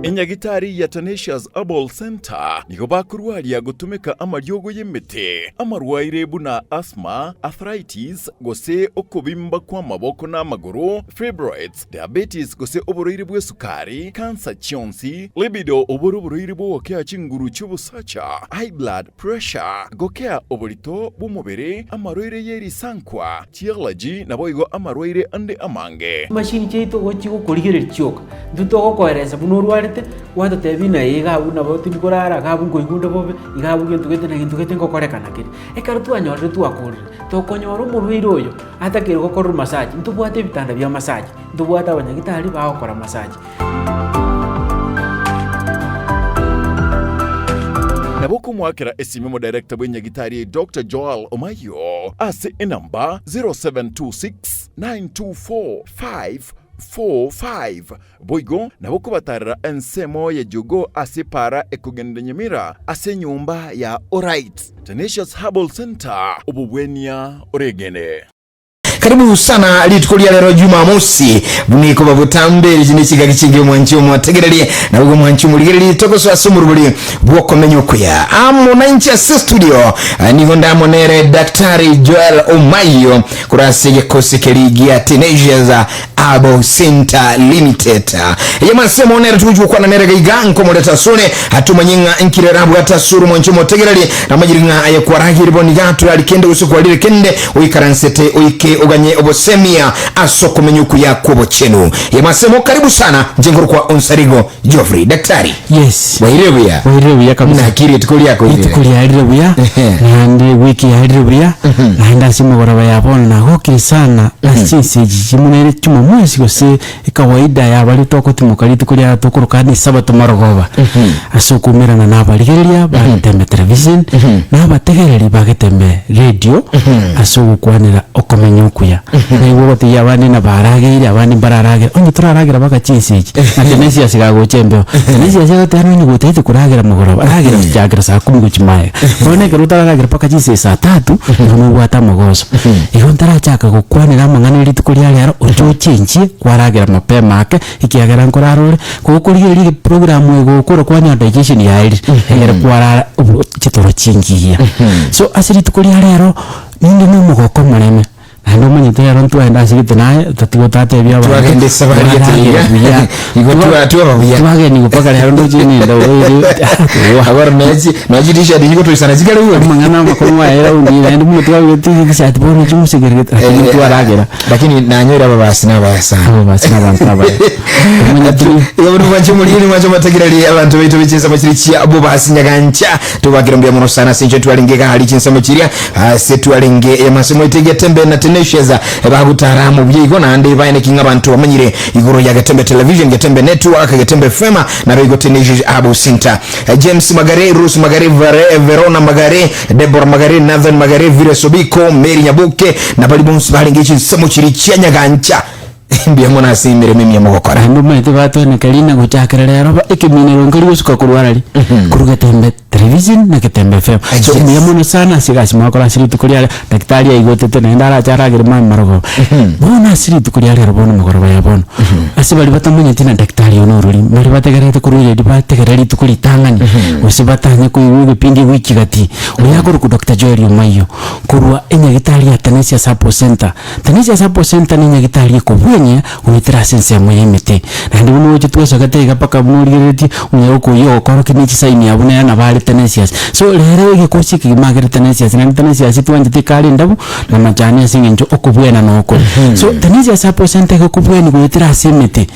Enyagitari ya Tenacious Herbal Center niko bakurwaria gutumika amaryogo y'imiti amarwaire buna asthma, arthritis, gose okubimba kwa maboko n'amaguru, fibroids, diabetes gose oburoire bw'esukari, cancer chionsi, libido oburoire bw'okea chinguru cy'ubusacha, high blood pressure, gokea oburito bw'umubiri, amarwaire y'erisankwa, allergy naboigo amarwaire ande amange. Machine cheito gochi gukurigirira cyoka nduto koereza bunorwarite watatebina igabu na botu nikorara gabu ngoigundo bobe igabu gintu gete ngokorekana kiri ekaro twanyorire twakurire tokonyora umurwire uyo atakire gukora massage ntubwate bitanda bya massage ntubwata abanyagitari bakora massage. Naboko mwakira esimemo director bw'enyagitari Dr. Joel Omayo ase enamba 0726924545 boigo naboko batarira ensemo ya jogo ase para ekugenda Nyamira ase nyumba ya Alright Tenacious Herbal Center obubwenia oregene. Karibu sana litukulia lero Jumamosi buniko babutambe lijinikiga kikinge mwanchi omwategerelie na ubwo mwanchi muligereli tokoso asumurubuli bwokomenya okuya amuna inchi ase studio nigo ndamonere Daktari Joel Omayo kurasige kosekeligia Tenacious Herbal Center Limited yamasema onere tuju kwa nanere giganko modeta sone hatumanyinga inkirerabu atasuru mwanchi motegereli na majiringa ayekwarahiri bonigato alikende usikwalire kende uikaransete uike uganye obosemia asoko menyuku ya kubo chenu yamasemo karibu sana jenguru kwa Onsarigo Geoffrey Daktari. Yes wairebuya kabisa nakiri tukuli yako ile tukuli hairebuya nande wiki hairebuya naenda simu goraba yabona na hoki sana asinse jimunere cyuma mwezi gose kawaida ya bali toko timukali tukuli ya tukurukani sabato marogoba asokumirana na baligeria batembe television na bategereri bagetembe radio asokwanira okomenyuku ya naiwo bati yabandi na baragire abandi bararagira onye turaragira bakachisiki na Tenacious gago chembe Tenacious gatano ni gutete kuragira mugoro aragira cyagira saa 10 guchimaye bone garuta aragira pakachise saa 3 no gwata mugoso iyo ntarachaka gukwanira amangana litukuri rero ujo chinchi kwaragira mapema ake ikiagera nkorarore kukurigirira program ego ukora kwanya digestion ya iri era kwara chitoro chingiya so asiri tukuri rero nindi no mugoko mureme ando manyite yaro ntwenda sigite naye tatigotate bya ba twagende sabari ya igo twage ni gupaka rero ndojini ndawo hagora najirisha digo twisana zigale uwe mangana makomo era undi ndo mu twage tisati bono cyumusigerete akini twaragira lakini nanyora babasi n'abasana manyite iyo buri wanjye muri mwanjye mategerali abantu bito bikiza makirici abo basinyagancha tubagira mbya muno sana sinje twalingeka hali kinsamo kiria se twalenge yamasemo itegetembe na Tenacious bagutaramu byigo nande bayine kinga abantu bamanyire igoro ya Gatembe Television, Gatembe Network, Gatembe Fema na Rogo Tenacious Herbal Center. James Magare, Bruce Magare, Verona Magare, Deborah Magare, Nathan Magare, Vire Sobiko, Mary Nyabuke na balibons balingechi samuchiri cyanyagancha mbya mona simire mimi ya mugokora ndo mete bato ne kalina guchakira rero ba ekiminero ngari gusuka kurwarari kuru Gatembe Television na Gatembe FM so mbya mona sana sigasi makora siri tukulia Daktari igotete na ndara charagira marogo bona siri tukulia rero bona mugoro ya bona asibali batamunye tina Daktari onoruri mari bategerete kurire dibategereri tukuli tangani usibatanye kuiwe pindi wiki gati uyakuru ku Dr. Joel Omayo kurwa enyagitari ya Tenacious Herbal Center. Tenacious Herbal Center ni nyagitari ko unitira sense mwemete nandi buno cyitwese gatega paka muri unyoko yo koro kinichi saini yabuna yana bali Tenacious so lero igikosi kimagere Tenacious na Tenacious twanje kali ndabu na majani asingenjo okubwena noko so Tenacious Herbal Center ko kubweni kuitira semete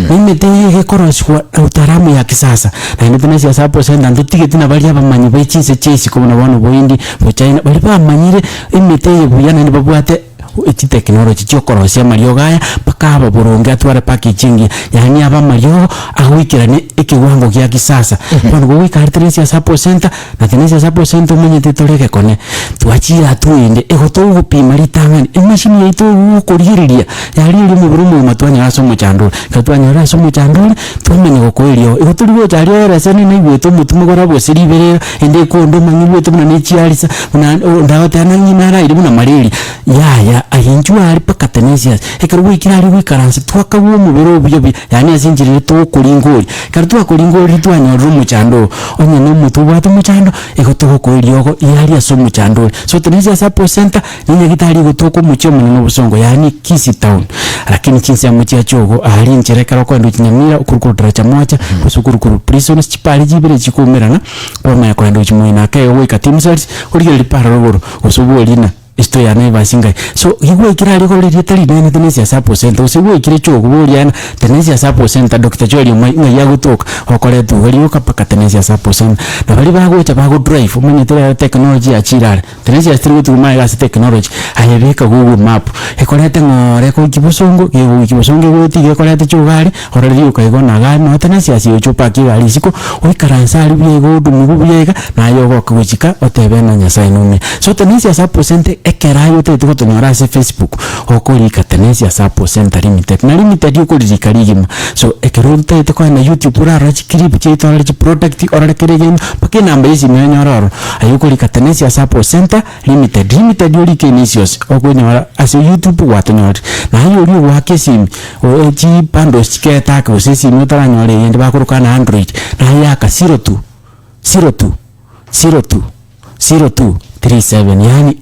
nimete igikoroshwa utaramu ya kisasa na Tenacious Herbal Center ndutigeti na bali abamanyi bechinse chesi kubona bano boindi bo China bali bamanyire imete yebuyana ni babwate iti technology cyokoroshya Mario gaya bakaba burunga twara packaging yani aba Mario ahwikirane ikiwango kya kisasa bano go wika Tenacious Herbal Center na Tenacious Herbal Center umenye titoreke kone twachira tuinde egoto gupima litangani imashini yito ukuririria yali mu burumu matwanya asomo cyandura katwanya asomo cyandura tumenye gokoelio egoto libo cyari erasene n'ibweto mutumo gora bosiri berera ende ko ndo manyi bweto na n'icyarisa na ndawata na nyinara iri na mareri ya ahinjwa ali paka Tenesias ekero wikira ali wikaranse twakawo mubiro obuyobi yani azinjirire to kulingori kari twakulingori twanyorera omuchando onye no mutu bwatu muchando egotoko koiriogo yali aso muchando so Tenesias Support Center ninye gitari gotoko mucho munene busongo yani Kisi Town lakini chinsi ya muchi achogo ali ncherekera kwendo chinyamira ukurukura cha moja kusukurukuru prisons chipali jibire chikumirana kwa kwendo chimwina kayo wika team cells uri lipara rogoro usubu lina isto ya neva singa so igwe kirali ko liri tali nene Tenesias Support Center usiwe kire chogo boliana Tenesias Support Center Dr. Joel nga yagutoka okole tu gali ukapaka Tenesias Support Center na bali bagocha bago drive umenye tele technology ya chirare Tenesias tiri tu mai gas technology ayebeka Google map ekolete ngore ko kibusongo kibusongo goti ekolete chogali orali ukayigona gano Tenesias yo chopa kigali siko oikaransa ali byego dumu byega na yogo kuchika otebena nyasai nume so Tenesias Support Center ekerayo te tuko tonyora se Facebook okoli ka Tenesias Support Center limited na limited yoko likarigima so ekero te tuko na YouTube ura clip che to le product ora kerege pake namba isi menyora ayoko ka Tenesias Support Center limited yoli Kenisios okonyora as YouTube watonyora na yoli wake sim o chi pando sketa ka usisi mutara nyore yende bakuruka na Android na yaka 0237 yani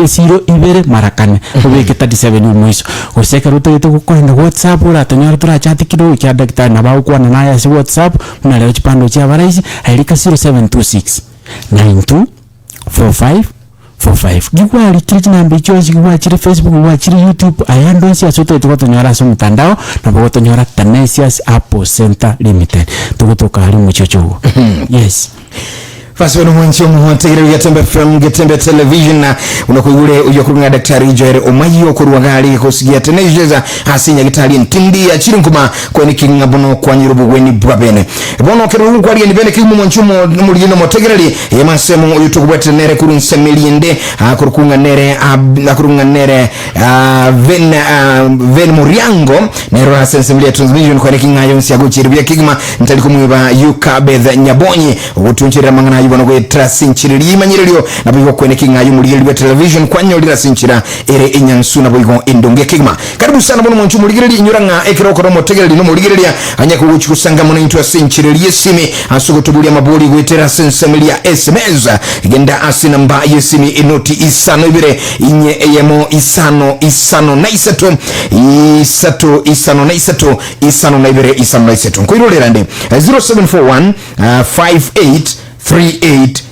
esiro ibere marakane ubeke 37 mwiso useka ruto yeto kukwenda WhatsApp ura tonyora tura chat kido kya daktari na bawo kwa na ya si WhatsApp na leo chipando cha baraisi hailika 0726 924545 gigwali kiti namba ichozi gwa Facebook gwa YouTube ayandonsi asote tuko tonyora so mtandao na bawo tonyora Tenesias Support Center limited tuko hali mchocho yes Fasi wano mwanchio mwategere Getembe FM, Getembe Television na unakuigule uyokurunga Daktari Joel Omayo kuruwagali kusigia Tenesias asinya gitali ntindi ya chirinkuma kweni kinga bono kwa nyirubu weni bwabene bono keru kwa liye nibene kimu mwanchio mwuligino mwategere yema semu uyutukubwete nere kurun semiliende kurukunga nere ven muriango nero hasensemilia transmission kweni kinga yonsi ya guchiribia kigma ntalikumiwa yuka bedha nyabonyi utunchira mangana yubono kwe trasinchiri imanyirelio na bwigo kwene kinga yumuligirwe television kwanyo lira sinchira ere enyansu na bwigo indonge kigma karibu sana bono mwanchu muligireli inyuranga ekero koromo tegereli no muligireli anya kuguchi kusanga mona into sinchiri yesimi asugo tubulia maboli gwetera sensemilia SMS genda asinamba yesimi inoti isano ibire inye eyemo isano na isano na ibire isano na isato nkoirolera nde 0741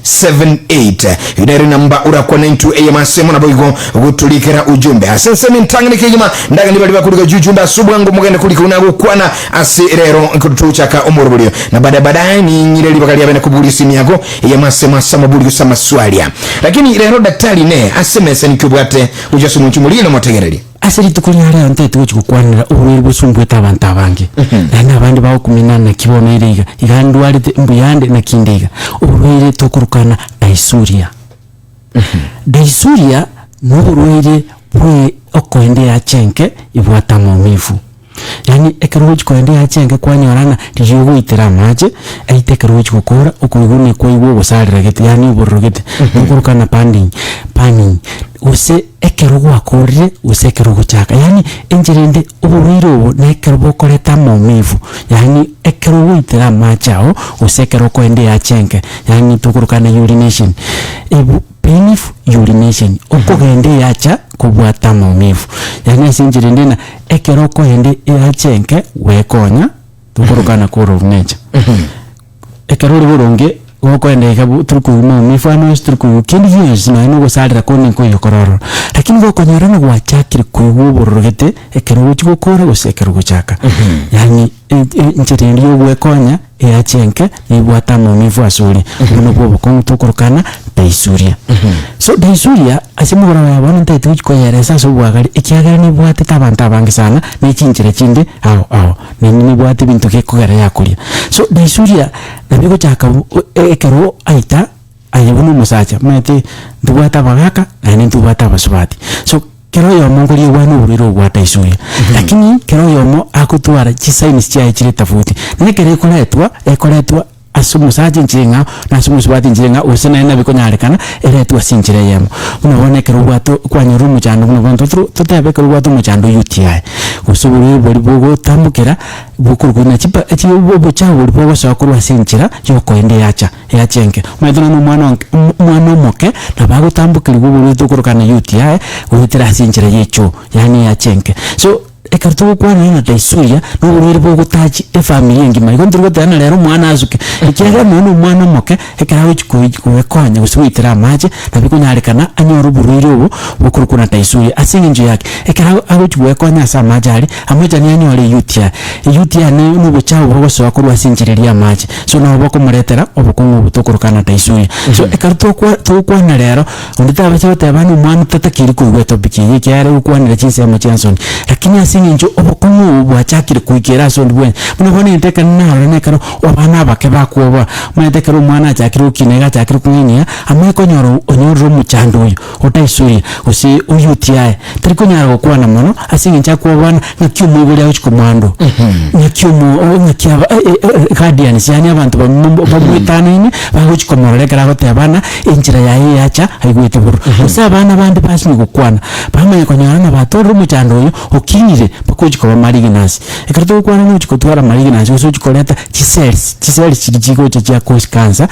583878 inari namba urakwa 92 amasemo naboigo gutulikera ujumbe asense mintangane kigima ndaga ndibali bakuriga jujunda subwango mugende kulika unago kwana asi rero nkutuchaka omorobulio na baadaye ni nyireli bakali abene kubuli simu yako amasemo samabuli kusama swali lakini rero daktari ne asemese nikubwate ujasumu nchumulino motegereli asiri tukunyara ante tukukwanira uburi busumbweta abantu abange na abandi bawo kuminana kibono iriga igandwari mbuyande na kindega uburi tokurukana daisuria n'uburwere bwe okwende ya chenke ibwata mu mifu yani ekeruji kwende ya chenke kwanyorana riyo itera maje aite keruji gukora ukurugune koiwo busarira gete yani uburugete ukurukana panding use ekerugo akorire use ekerugo chaka yani enjerende uburiro ne kerugo koleta mu mifu yani ekerugo itera machao use kerugo ende ya chenke yani tukurukana urination painful urination okogende yacha kubwata maumivu yani sinjirinde na ekeroko ende yachenke wekonya tukorokana kuro necha ekerori buronge oko ende kabu turku maumivu ano turku kindi years na no gosalira kone ko yokororo lakini gokonyarana gwachakire kububorogete ekero chikokora usekero guchaka yani njirinde wekonya yachenke ibwata maumivu asuri uno bwo ko tukorokana daisuria so daisuria asimugora yabona ntetu koyeresa so bwagari ikiagara ni bwate tabanta bangi sana ni chinjire chinde aho ni bwate bintu ke kugara yakuria so daisuria nabiko chaka ekero aita ayibunu musacha mete ndubata bagaka na ni ndubata basubati so kero yo mongoli wanu uriro gwata isuria lakini kero yo mo akutwara chisaini cia ichire tafuti nekere ekoletwa asumu saji njinga na asumu subati njinga usena ina bikonyarekana eretu asinjire yemo unabone kerubwato kwanyuru muchando unabone tutebe kerubwato muchando UTI usuburi bori bogo tambukira bukuruguna chipa chibo chawo bori bogo sakuru asinjira yoko ende yachenke maidona no mwana moke na bago tambukira buri tukurukana UTI uhitira asinjira yecho yani yachenke so ekartu kwa na taisuya no buri bogo tachi family ngima ikondirwa tana lero mwana azuke ikira no mwana moke ekarawe chikuwekonya uswitira maje nabikunyarikana anyoru buriri ubu bukurukuna taisuya asinginje yake ekarawe ago chikuwekonya sa majali amoja ni anyore UTI ni nubuchawo bogo so akurwa sinjiriria maje so no boko muretera obukungu butukurukana taisuya so ekartu kwa na lero undita abachote abanu mwana tatakiri kuweto biki ikare ukwanira chinsemo chansoni lakini asinginje obukungu bwachakire kuikira so ndibwe munabona inteka naro nekaro obana bake bakuoba mwetekero mwana achakire ukinega achakire kunyinya ameko onyorro muchando uyu otaisuya usi UTI tarikonyara gukwa na mono asinginja kuobana ngakyumu buri aho chikomando ngakyumu ngakyaba guardians yani abantu bamwitana baho chikomorere karago tebana injira yaye yacha aigwete buru usabana bandi basini gukwana bamanye konyara na batorro muchando uyu okinyire bakujikoba mariginasi ekarto gukwana no chikotwara mariginasi uso chikoleta chisels chirichiko cha cause cancer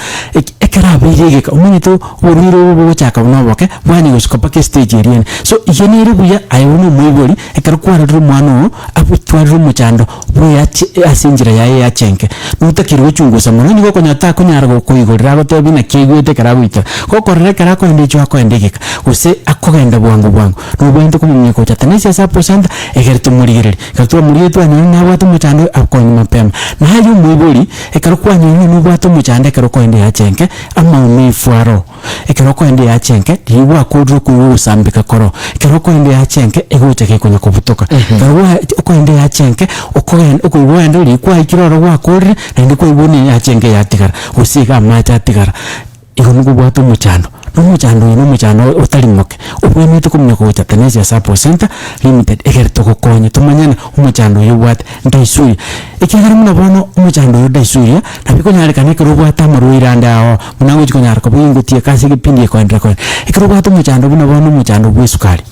ekarabirege umenyeto uriro ubo chaka unoboke bwani guskopa ke stage eri so yenere buya ayono mwibori ekarkwara ru mwana abutwara muchando buya asinjira yaye yachenke nutakirwe chungusa mono niko konyata kunyara gokuigorira gotebi na kigwete karagwita kokorere karako ndicho akondegeka use akogenda bwangu nubwente kumnyeko chatanese sa % egertu murigere kartu muriyetu anyona watu muchando akoni mapema na hayo mwibori ekarukwa anyona nubwatu muchando ekarukwa ende yachenke ama umifwaro ekarukwa ende yachenke liwa kodro kuusambika koro ekarukwa ende yachenke egocheke kunya kubutoka karwa uko ende yachenke uko wendo likwa ikiroro wakori na ndiko ibone yachenke yatigara usiga macha tigara igonugo bwatu muchando no muchando utalimoke ubwene tukumnya ko chatanese sa % limited egerto ko konye tumanyana umuchando yubwate ndaisuya ekigara muna bono umuchando yodaisuya nabiko nyarikane ko rubwata maruiranda aho munango chikonyara ko bingutie kasi gipindie ko ndra ko ekirubwata umuchando buna bono umuchando bwisukari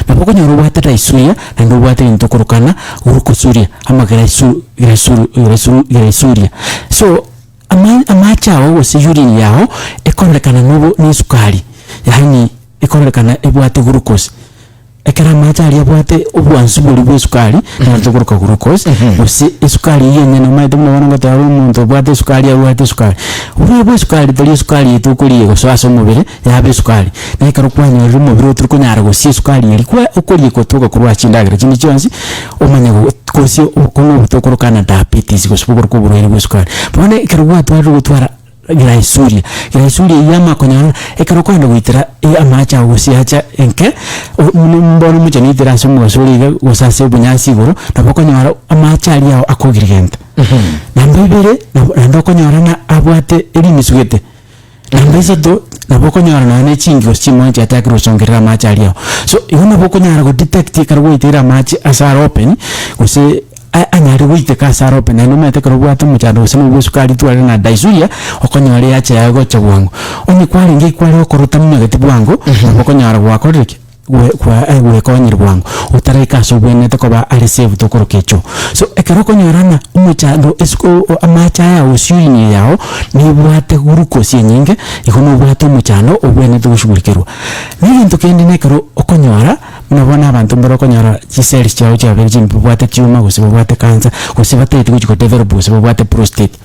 napoko nyorubwata daisuya na ndubwata intokurukana urukusuria ama graisuria so amachao wose urine yao ekonekana nubo ni sukari yani ekonekana ebwate glucose ekara machari abwate obwansu buli bwesukari na tukuruka glucose wose esukari yenye na maito mwana ngata umuntu obwate sukari abwate sukari uri bwesukari dali sukari tukuriye goswaso mubire yabe sukari na ekarukwanya rumo biro turukunyara gosi sukari erikwa ukuriye kotuka kurwa chindagira chindi chonsi omanye kosi okono butokorokana diabetes gosubura kuburo bwesukari bone ekarwa twara graisuria yama konyana ekarokwenda gwitira amacha gusiacha enke mbono muchani tira sumu gasuriga gusase bunyasi goro nabokonyara amacha ali aho akogirigenta nambibere nandokonyara na abwate eri misugete nambesato nabokonyara na ne chingi osimo cha takiro songerera amacha ali aho so ibona bokonyara go detect karwitira amacha asar open guse anyari wite kasaro pena no mete korobwata muchando usemo bwesukari twale na daisuya okonyore yacha yago chagwangu oni kwali ngi kwali okoruta mnyagete bwangu okonyara bwakoreke we konyir bwangu utareka sobene to koba receive to korokecho so ekeroko nyorana umuchando esko amacha ya usini yao ni bwate glucose nyinge ikono bwate umuchando obwene to gushugurikirwa n'ibintu kende nekero okonyora munabona abantu mborokonyora chiseli chao cha virgin bwate tumor gusiba bwate cancer gusiba tete kuchiko develop gusiba bwate prostate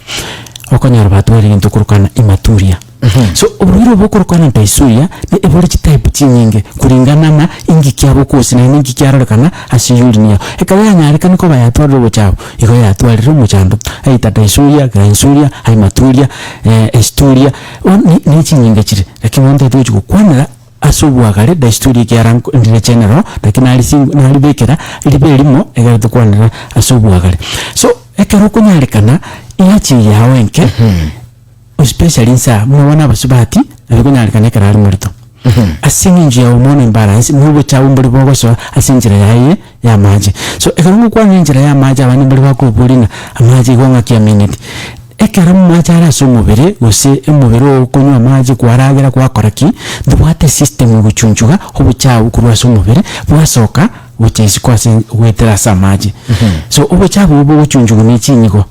okonyora batwere into kurukana imaturia so obuliro bokurukana daisuya ni ebole type chinyinge kuringana na ingi kyabo kosi na ingi kyarokana asiyulinia ekaya nyarikana ko bayatwara bochabo iko yatwara muchando aita daisuya graisuya imaturia esturia ni chinyinge chire lakini wonde tuju kwanira asubwagare daisuya kyaran ndire general lakini ali bekera libelimo egato kwanira asubwagare so ekeroko nyarikana yachi yawenke especially sa mwana basubati abikunyarikana karari murito asinginje hormone imbalance mubo cha umburi bogo so asinjira yaye ya maji so ekarungu kwa njira ya maji abani mburi bako bulina amaji gonga kia minute ekera machara somubere gose emubere okunywa amaji kwaragira kwakoraki ndwate system guchunchuga obuchabu kurwa somubere bwasoka which kwase wetera samaji so obuchabu ubu guchunchuga ni chinyigo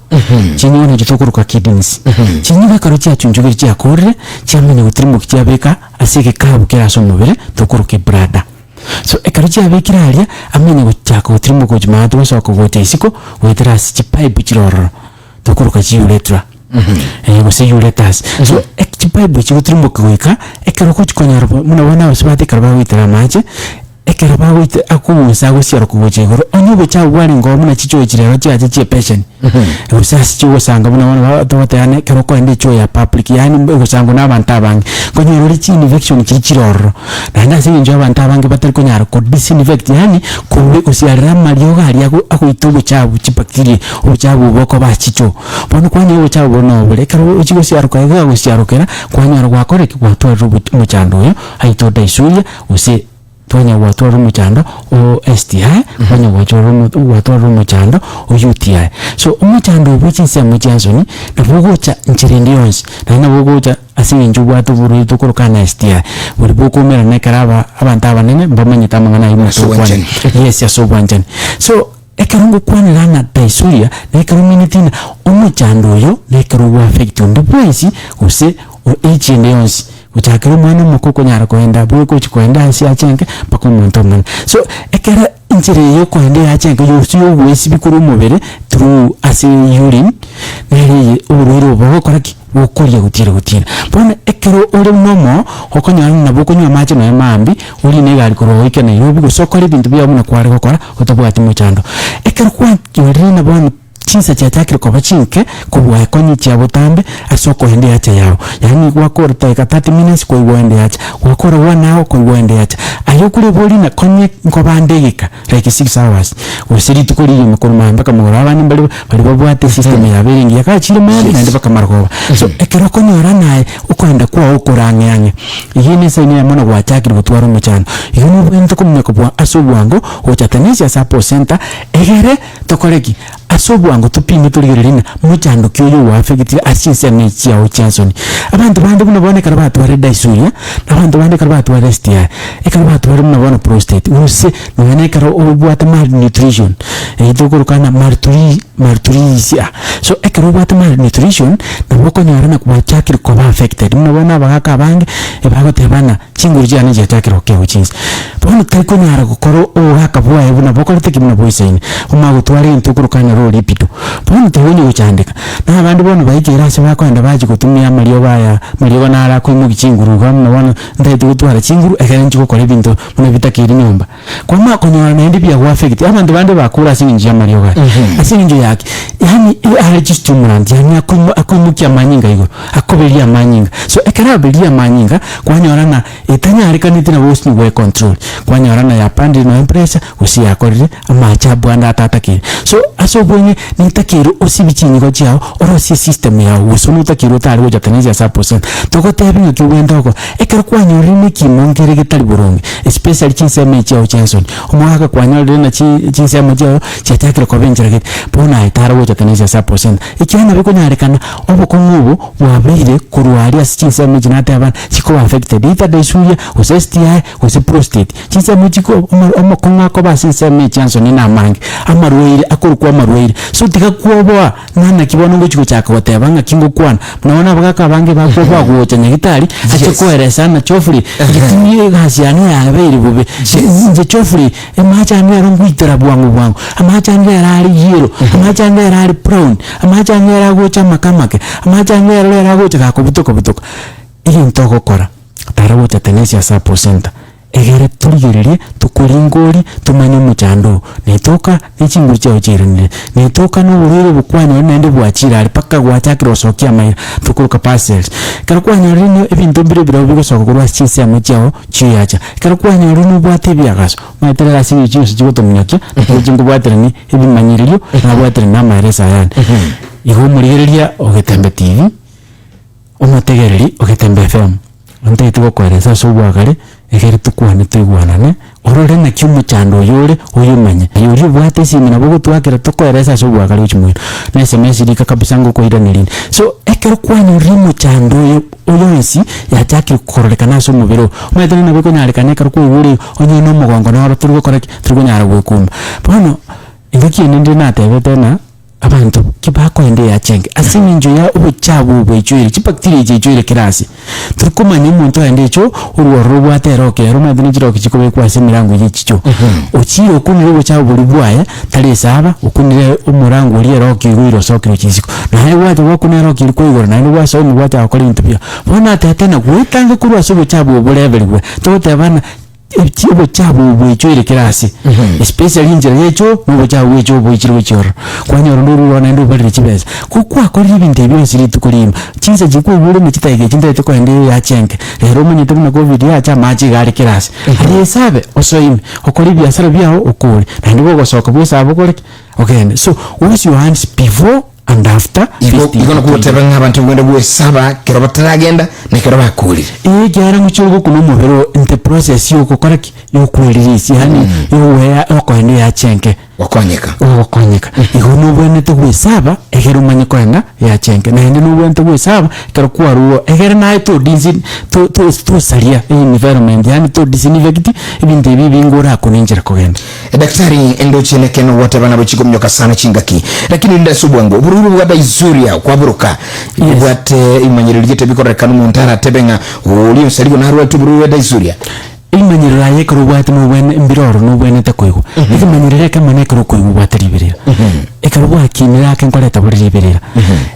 chinyigo ne gitokuruka kidneys chinyigo karuchi achunchuga chi akorre chamene gutrimu kiabeka asike kabu kera somubere tokuruke brada so ekaruchi abekira alia amene guchaka gutrimu kujimatu wasoka gote isiko wetera si pipe chiroro tokuruka chi uretra gose ureters so ekipipe chigotrimu kwika ekaroko chikonyara muna wana usibate karaba witera mache ekaraba wite akusa gosiaro kugochegoro onyobo cha wali ngomu na chicho chirero chaje che patient usasi chiwo sanga muna wana tawatane karoko ende cho ya public yani gosango na abantu abange konyoro chi infection kichiroro nanda sinjo abantu abange batari konyara ko disinfect yani kumbe kusiarira marioga ali akuitubu chabu chibacteria ochabu boko ba chicho bono kwani ochabu bono bole karo uchigo siaruka ga gosiarukera kwanyara gwakore kwatwa muchando yo aito daisuya use tonya watwa rumuchando o STI kwanya watwa rumuchando o UTI so umuchando bwichinse muchansoni nabugocha nchirindi yonsi na nabugocha asinju bwatu buru tukurukana STI buri bukumera nekaraba abantu abanene mbamanyita mangana imusubwane yes yasobwanjani so ekarungu kwanira na daisuya nekaruminitina umuchando yo nekaruwa affect ndibwezi use o HNDs utakira mwana mukoko nyara koenda bweko chikoenda asi achenke pako muntu man so ekera injire yo koenda achenke yo wesi bikuru mubere through asi urine nari uriro bakokoraki wokorya gutira bona ekero uri nomo okonyana na bokonywa mache na mambi uri ne gali koro wike na yobi gusokora bintu bya muna kwari gukora utabwati muchando ekero kwa yori na bona chinsa chatakira kwa chinke kubwa konyi cha butambe asoko ende acha yao yani wakora taika 30 minutes kwa iwende acha wakora 1 hour kwa iwende acha ayokule boli na konye nkobandegeka like 6 hours usiri tukuri yimukuru mpaka murabani bali babwate system ya biringi yakachire mali nande baka markoba so ekero konyora naye ukwenda kwa ukuranyange yine sene ya mona gwachakira gutwara muchano yino bwento kumnyako bwa asobwango ochatanisia support center egere tokoreki asobwango tupime tuligererina muchando kyoyo wa affect ashinse mechi ya chansoni abantu bande bunabone karabatu wa daisuya abantu bande karabatu wa STI ekarabatu wa bunabona prostate use none karo obwata malnutrition itogurukana malnutrition so ekarobwata malnutrition naboko nyorana kwa chakiri kwa affected bunabona bagaka bange ebagote bana chingurija ne chakiri okeo chinsi bono tariko nyara gukoro o hakabwa ebunaboko ruteki munaboisene umagutwari intugurukana ro lipido bono tewoni uchandika na abantu bono bayikira se bakwenda baje kutumia mariyo nara ko mu gicinguru gamna wana ndete gutwara cinguru ekenje gukora ibintu muna bitakira nyumba kwa makonyora na ndibya wa affect abantu bande bakura sinjya mariyo ga asinjyo yake yani allergy stimulant yani akumukia manyinga igo akobelia manyinga so ekarabelia manyinga kwanyora na etanyarika nitina bosni we control kwanyora na yapandi no pressure usi yakorire amacha bwanda atatakire so asobonye nitakiro osibichinyigo chao orosi system ya usunutakiro tari gojatanizia saposen tokotebinyo kiwendoko ekero kwanyora ni kimongere getali buronge especially chinseme chao chanson omwaka kwanyora na chinseme chao chatakira kobenjera get bona itara gojatanizia saposen ikiana bikunyarikana obukungubu wabire kurwari chinseme jinate abana chiko affected ita daisuya STI use prostate chinseme chiko omukunga ko basinseme chanson na mange amarweire akorukwa amarweire so tikakuoboa nana kibono ngochiko chaka watebanga kingokwana mnaona bagaka bange bakoba gocha nyagitari achekoeresa na chofuri gitumye gasiane ya beire bube nje chofuri emachane yarongwitera bwangu amachane yarari yero amachane yarari brown amachane yaragocha makamake amachane yaragocha gakobutoka ili ntoko kora taragocha tenesia support center egere tuligererie tukulingori tumanye muchando netoka n'echinguru chao chirinire netoka n'uburiro bukwanya nende bwachira ali paka gwachakira osokia mai tukuruka parcels karakwanya rino ebintu mbire biro bigosoka kurwa chinse amachao chiyacha karakwanya rino bwate byagaso maitera sinyi chinse chigoto munyakya n'ichingu bwatera ni ebimanyiririo na bwatera na maresa yani iho murigereria ogetembe TV onotegereri ogetembe FM ante tuko kweresa sobwagare egere tukwane tuigwanane orore na kiumu chando yore uyumanye yuri bwate simi nabo gutwakira tokoeresa so bwakari uchimwe na SMS rika kabisa ngo koira nilini so ekero kwanya rimu chando oyonsi yachaki kukorrekana so mubiro mwetene nabo konyarikane karo ko yuri onye no mugongo na turi gukora turi kunyara gwekumba bono ingaki nindi natebete na abantu kibako ende ya chenge asiminjo ya ubuchabu bwechwire chibacteria chechwire kirasi turukumanya umuntu ende cho uruwaro bwateroke rumadini chiro kichikobe kwa simirango yichicho uchiro okunire ubuchabu buri bwaye tali saba okunire umurango uri roki gwiro sokiro chisiko na hayi waje wakunira roki liko igoro na ni waso ni waje akora intubya bona tatena gwitanga kurwa so ubuchabu bulevelwe tote bana ikibo cyabo bwicyo kirasi especially injira yecho nubo cyabo wecho bwiciro wechoro kwanya runduru wana ndo bari kibeza kuko akora ibintu byose ritukurima kinza gikwe buri mu kitayige kindete ko ende ya chenke rero munye tubona ko video acha maji gari kirasi ari sabe osoyime okora ibiasara byaho ukuri na ndibo gosoka bwese abokore okay so wash your hands before and after igona kuotera nk'abantu ngende bwesaba kero bataragenda nekero bakuri gyara mucyugo kuno mubero in the process yo gukora yo kwirisi hani yo okwende ya chenke wakonyeka igo nubwene tugwisaba egero manye kwenda ya chenke na ndi nubwene tugwisaba kero kwaruo egero na to dizin to salia environment yani to disinfect ibindi bingora kuninjira kugenda daktari endo cheneke no wote bana bachigomnyoka sana chingaki lakini nda subwango bururu bwa izuria kwaburuka ibwate imanyiro ligete bikorekana muntara tebenga uli usaligo na harwa tuburu bwa izuria imanyirira yekero bwate mubwene mbiroro nubwene takwego ikimanyirira kamane kero kwego bwataribirira ekero bwakinira kenkoleta buribirira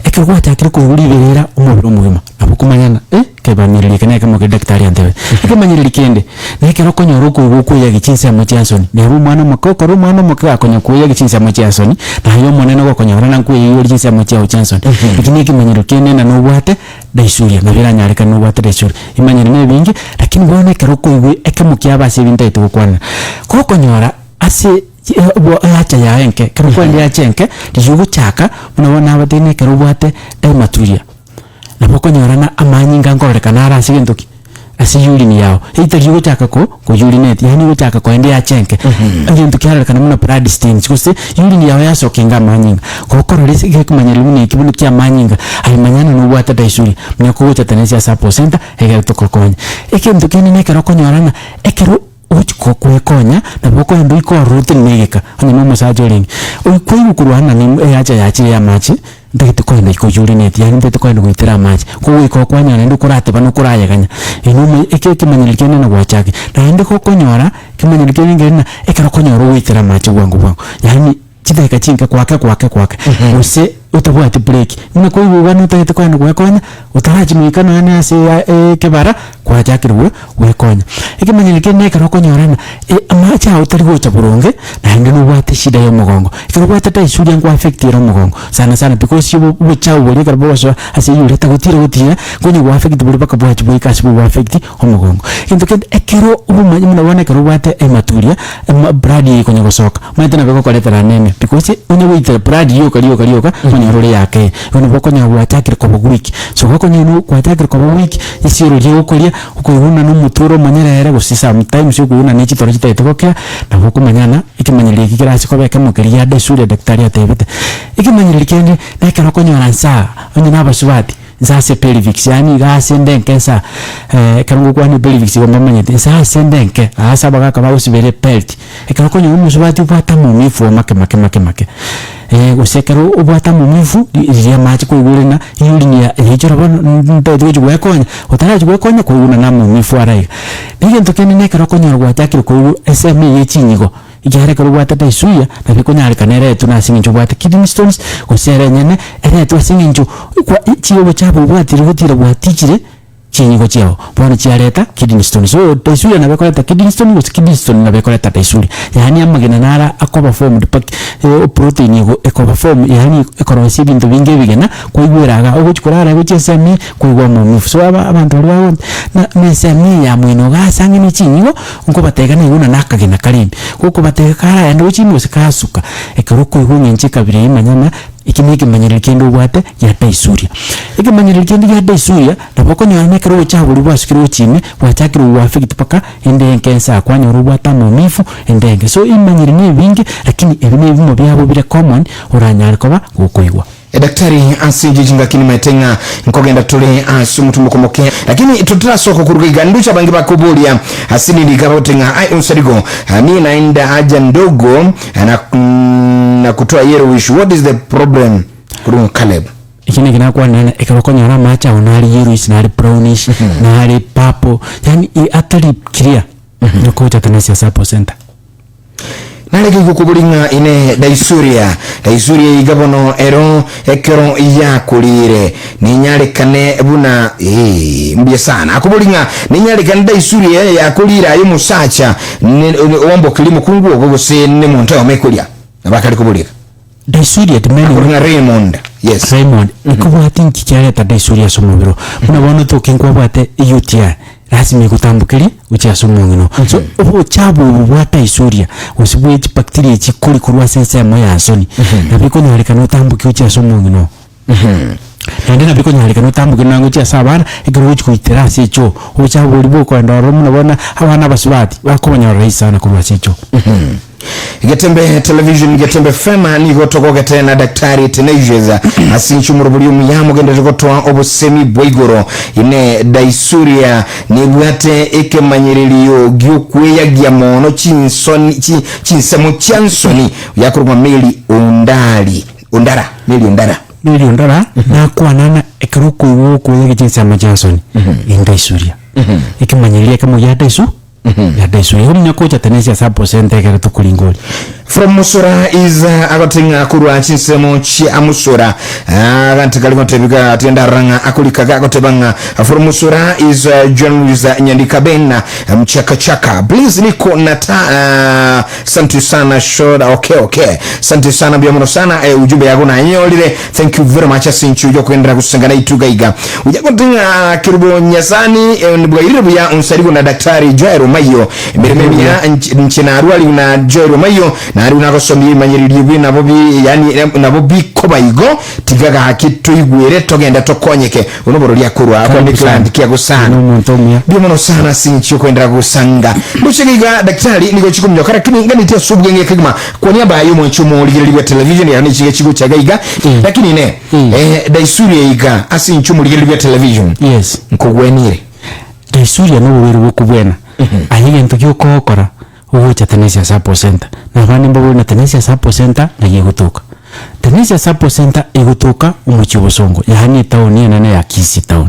ekero bwatakire kwibirira umubiro muhima abukumanyana kebanirira keneka mu daktari antebe ikimanyirira kende nekero konyoro kwego kuya gichinsa mu Johnson nebu mwana makoko ru mwana makaka konya kuya gichinsa mu Johnson na yo monene go konyora na kuya yo gichinsa mu Johnson ikini kimanyirira kende na nubwate daisuria na biranyarika nubwate daisuria imanyirira nebingi lakini bone kero kwego ekemukia base ibintu itugukwana koko nyora ase acha ya enke kero kwende ya chenke dijugu chaka munabona abatene kero bwate maturia naboko nyorana amanyinga ngorekana ara sigendoki asi yuri yao itariyo chaka ko urinate yani utaka kwende ya chenke agento kyara kana muna pradistin kose yuri yao yasokenga amanyinga kokoro lesi kumanyira mune kibuno kya amanyinga alimanyana no bwata daisuri myako wota tanesi ya sapo center egera tokokonya ekento kenene kero konyorana ekero uchiko kwekonya na boko ndo iko route negeka hanyuma musajoring ukwiye kurwana ni acha ya machi ndagite kwenda iko urinate yani ndete kwenda kuitira machi ko iko kwanya ndo kurate bano kurayaganya ino ekeke manyirikene na gwachake na ndo ko konyora kimanyirikene ngena ekero konyora uitira machi wangu yani chideka chinka kwake use utabwate break nina ko ibuga nutagite kwenda kwekonya utaraji mwikana ane ase kebara kwa jakirwe wekonya ikimanyirikene ekero konyorana amacha utari gocha buronge na ndo nubwate shida yo mugongo ikero bwate taisuria ngo affect yo mugongo sana because you bucha uburi karbo so ase yure tagutira konye go affect buri baka bwachi buri kasi bo affect umugongo into ke ekero ubumanyi munabona kero bwate maturia bradi konye gosoka maitana beko koletera nene because unye wite bradi yo kalioka role yake ono bokonya bwatakire ko bugwiki so bokonya no kwatakire ko bugwiki isiro ryo kolia ukuyuna no muturo manyera gusi sometimes ukuyuna niki toro kitayetoka na bokomanyana ikimanyire kikirasi ko beka mukeria de sure daktari atebete ikimanyire kende na kana konya ransa onye nabasubati zase pelvic yani gasende kensa kanungu kwani pelvic ko mamanyete zase ndenke asa baga kaba usibere pelt ikana konya umusubati bwata mu mifu make usekero ubwata mu mifu ya machi ko igurina yuri ya hejora bano ntado jwe konya utaraje gwe konya ko una na mu mifu arai nigento kenene kero konya rwatakire ko SM yechinyigo igare kero bwata taisuya na bikonya kanere tunasinga bwata kidney stones usere nyene ere twasinga kwa chiyo chabo bwatira bwatikire chinyigo chao bwana chiareta kidney stone so taisuya na bekoleta kidney stone na bekoleta taisuya yani amagena nara akoba form de protein yigo ekoba form yani ekorosi bintu binge bigena kuigweraga oguchikorara guchesami kuigwa mu mifu so abantu bawo na mesami ya mwino gasange ni chinyigo ngo batega na yuna nakagena kalimbi kuko batega kara endo chinyigo sikasuka ekoroko igwo nyenche kabiri imanyana ikimiki manyiril kendo bwate ya daisuria ikimanyiril kendo ya daisuria naboko nyane kero chabuli bwasikiro chime bwachakiro wafiki paka indenge nsa kwanya rubwata nomifu indenge so imanyiril ne bingi lakini ebine bimo byabo bire common uranyal koba gukoigwa daktari asijijinga kini maetenga nkogenda tule asumutumukomoke lakini tutira soko kurugiga nducha bangi bakubulia asini ligabotenga ai unsarigo ni naenda haja ndogo na kutoa yero wish. What is the problem kurungu Caleb? Ikine kinakuwa nana ikabakonyora macha onali yellowish nali brownish nali purple yani atali clear nuko Tanesia Support Center naleke kukubulinga ine daisuria igabono ero ekero iyakulire ninyalekane buna mbye sana akubulinga ninyalekane daisuria yakulira ayo musacha wombo kilimo kungu ogose ne muntu amekulya abakali kubulika daisuria temeni Raymond. Yes, Raymond ikubwati nkikyale ta daisuria somubiro buna bono tokinkwa bwate UTI lazima ikutambukiri ucyasumungino so ubu chabu bwata isuria usibwe bacteria chikuri kurwa sense ya moya asoni nabiko nyalika no tambuki ucyasumungino nande nabiko nyalika no tambuki nango cyasabana igero uchikuitira sicho uchabu libo kwa ndoro mnabona abana basubati bakonya raisa na kurwa sicho Getembe television Getembe fema niko tokoke tena daktari Tenasia asinchumuro buliumu yamu gende tokotoa obosemi boigoro ine daisuria ni bwate eke manyerelio gyokwe ya gyamono chinsemo chansoni yakuruma meli undara na kwa nana ekeruko yuko yake chinsemo chansoni indaisuria eke manyelia kama ya daisu ya daisuria huli nyakocha Tanesia Support Center kere tukulingoli from Musora is agotinga kurwa chinsemo chi amusora agantikali kontebika atenda ranga akulikaga kotebanga from Musora is John Luisa Nyandika Bena mchaka please niko nata santi sana shoda okay santi sana biamono sana ujumbe yako na nyolire thank you very much asinchu yo kwendera kusangana itugaiga ujagotinga kirubo nyasani ndibwairire buya unsarigo na daktari Joero Mayo mirememia nchina arwali na Joero Mayo na ari unakosomye manyiriri bina bobi yani nabo bikobayigo tigaga hakitu igwere togenda tokonyeke unoboro lya kurwa kwa nikilandikia gusana bimono sana sinchi kwendera gusanga mushigiga daktari niko chikumyo karakini ngani tia subgenge kigma kwa niaba ya mwanchumo ligirwa television yani chigo chagaiga lakini ne daisuria iga asinchu ligirwa television yes nkogwenire daisuria no weru kubwena ahiga ntokyo kokora ucha Tanesia Support Center na bani mbogo na Tanesia Support Center na yegutuka Tanesia Support Center egutuka umuchibosongo yani town yana ya Kisii town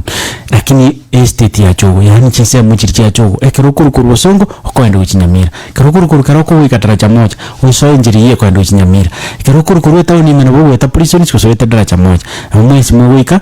lakini estate ya Chogo yani chinse muchiriki ya Chogo ekerukuru kurubosongo okwenda uchinyamira kerukuru karoko wikataracha moja uso injiriye kwenda uchinyamira kerukuru town imena bogo eta prison kusoeta daracha moja mwezi mwika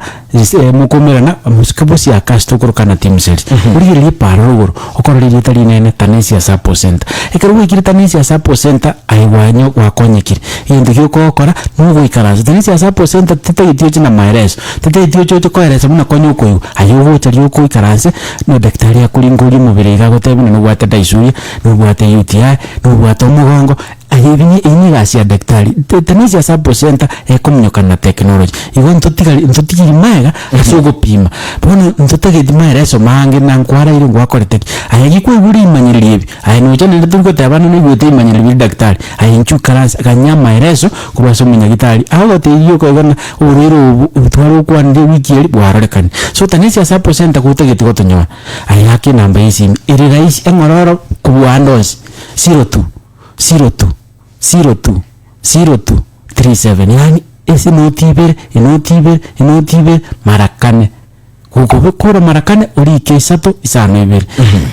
mukomerana muskabosi ya kasto kurukana team cells uri liparoro okorori litali nene Tanesia Support Center ekeruwe kiri Tanesia Support Center aiwanyo wakonyekiri indikyo kokora nugo ikaraza Tanesia Support Center tete china maireso tete itio koeresa muna konyo koyo ayo chali uko ikaraza no daktari akulinguli mubiri gagotebuna no bwata daisuria no bwata UTI no bwata mugongo ayibinye inigasi ya daktari Tanesia Support Center ekomnyoka na technology igo ntotikiri maega asugo pima bono ntotage maireso mange nankwara ire ngwakorete ayikwe guri imanyiribi ayino cyane ndatuko tabana ni gute imanyiribi daktari ayinchu karansa kanyama ireso kubaso munyagitari aho teyo ko gana urero utwaro kwa ndi wiki eri bwarekani so Tanesia Support Center kutegeti gotonyo ayaki namba isi iri rais engororo kubwandos 0237 yani esi notiber marakane kukubikora marakane uri kesato isano ibiri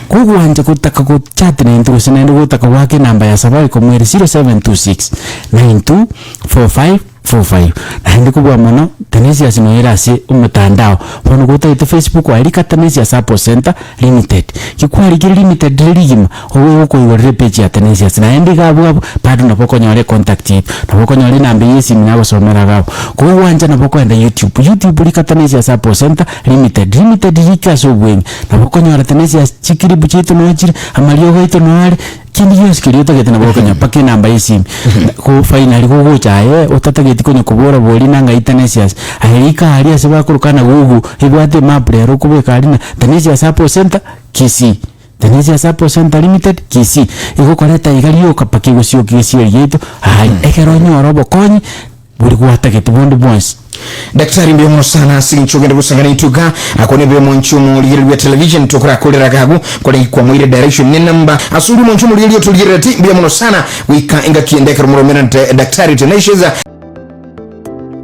kugwanje kutaka kuchat na intu sinendo kutaka wake namba ya Safaricom 0726 924545 na hindi kubwa mono Tanesia sinoera si umutandao pono kuta Facebook wa ilika Tanesia Support Center Limited kikwari kiri limited ligima owo ko iwore page ya Tanesia na hindi gabo bado napoko nyore contact yetu napoko nyore namba yesi minabo somera gabo kuwanja napoko enda YouTube lika Tanesia Support Center Limited lika so bwen napoko nyore Tanesia chikiri buchito no chiri amalio gaito no ari kindi yose kiri utagete nabo kanya pake namba y'esimu ko finally ko gochaye utatagete konyo kubura boli nanga Itanesias ahirika ali asebakurukana gugu ibwate map rero kubeka ali na Itanesias support center Kisii Itanesias support center limited Kisii iko koreta igaliyo kapake gusio Kisii yetu ekero nyoro bokonyi buri kuwatagete bondi bonse daktari mbio muno sana sinchogenda busangana ituga akone mbio monchumu ligirwa television tokora kolera gagu kole kwa mwire direction ne namba asuri monchumu ligirwa tulirati mbio muno sana wika inga kiendeka rumuromera daktari Tenacious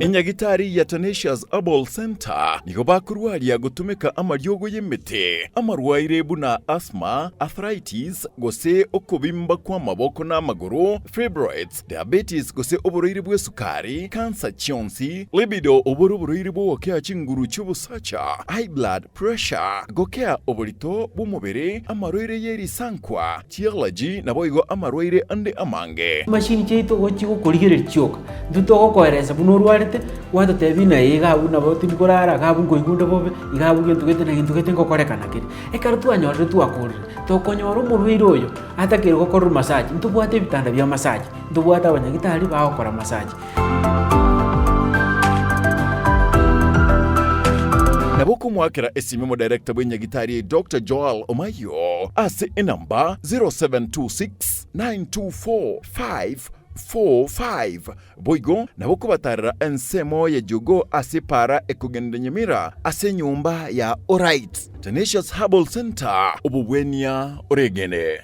Enyagitari ya Tenacious Herbal Center nigo bakurwaria gutumika amaryogo y'emiti amarwaire buna asthma, arthritis gose okubimba kwa maboko n'amaguru, fibroids, diabetes gose oburoire bw'esukari, cancer chionsi, libido oburoire bw'okea chinguru cy'ubusacha, high blood pressure gokea oburito bw'umubiri, amarwaire y'erisankwa, allergy naboigo amarwaire ande amange. Machine cheito gochi gukurigirira chioka nduto koereza bunorware watu tebina igabu na botu nikorara gabu ngoigundo bobe igabu gintu gete ngokorekana kiri ekaro twanyorire twakurire tokonyora umurwire uyo atakire gukora massage ntubwate bitanda bya massage ntubwate abanyagitari bakora massage Naboko mwakera esimemo director bw'enyagitari Dr. Joel Omayo ase enamba 0726924545 boigo naboko batarira ensemo ya jogo ase para ekugenda Nyamira ase nyumba ya Alright Tenacious Herbal Center obubwenia oregene.